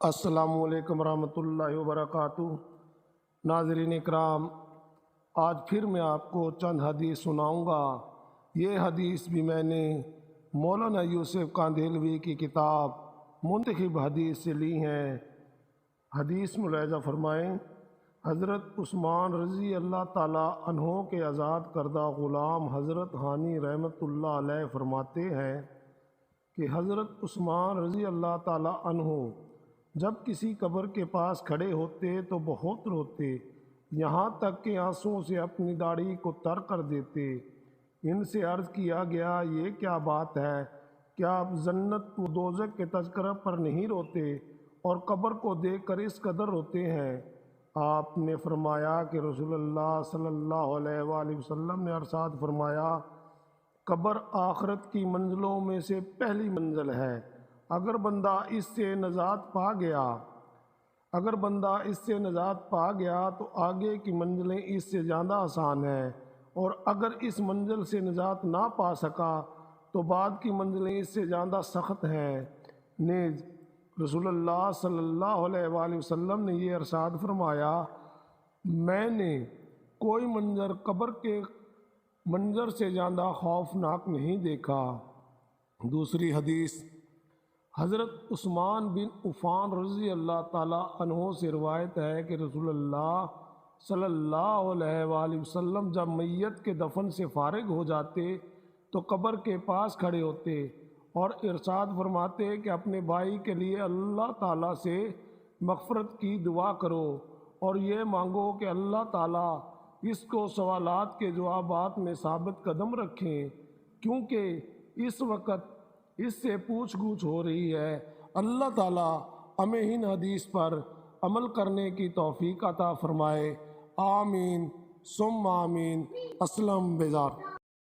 السلام علیکم ورحمۃ اللہ وبرکاتہ۔ ناظرین اکرام، آج پھر میں آپ کو چند حدیث سناؤں گا۔ یہ حدیث بھی میں نے مولانا یوسف کاندھیلوی کی کتاب منتخب حدیث سے لی ہیں۔ حدیث ملاحظہ فرمائیں۔ حضرت عثمان رضی اللہ تعالیٰ عنہ کے آزاد کردہ غلام حضرت ہانی رحمۃ اللہ علیہ فرماتے ہیں کہ حضرت عثمان رضی اللہ تعالیٰ عنہ جب کسی قبر کے پاس کھڑے ہوتے تو بہت روتے، یہاں تک کہ آنسوؤں سے اپنی داڑھی کو تر کر دیتے۔ ان سے عرض کیا گیا، یہ کیا بات ہے؟ کیا آپ جنت و دوزخ کے تذکرہ پر نہیں روتے اور قبر کو دیکھ کر اس قدر روتے ہیں؟ آپ نے فرمایا کہ رسول اللہ صلی اللہ علیہ وآلہ وسلم نے ارشاد فرمایا، قبر آخرت کی منزلوں میں سے پہلی منزل ہے۔ اگر بندہ اس سے نجات پا گیا تو آگے کی منزلیں اس سے زیادہ آسان ہیں، اور اگر اس منزل سے نجات نہ پا سکا تو بعد کی منزلیں اس سے زیادہ سخت ہیں۔ نیز رسول اللہ صلی اللہ علیہ وآلہ وسلم نے یہ ارشاد فرمایا، میں نے کوئی منظر قبر کے منظر سے زیادہ خوفناک نہیں دیکھا۔ دوسری حدیث حضرت عثمان بن عفان رضی اللہ تعالیٰ عنہ سے روایت ہے کہ رسول اللہ صلی اللہ علیہ وآلہ وسلم جب میت کے دفن سے فارغ ہو جاتے تو قبر کے پاس کھڑے ہوتے اور ارشاد فرماتے کہ اپنے بھائی کے لیے اللہ تعالیٰ سے مغفرت کی دعا کرو اور یہ مانگو کہ اللہ تعالیٰ اس کو سوالات کے جوابات میں ثابت قدم رکھیں، کیونکہ اس وقت اس سے پوچھ گچھ ہو رہی ہے۔ اللہ تعالیٰ ہمیں ان حدیث پر عمل کرنے کی توفیق عطا فرمائے۔ آمین ثم آمین۔ اسلم بیزار۔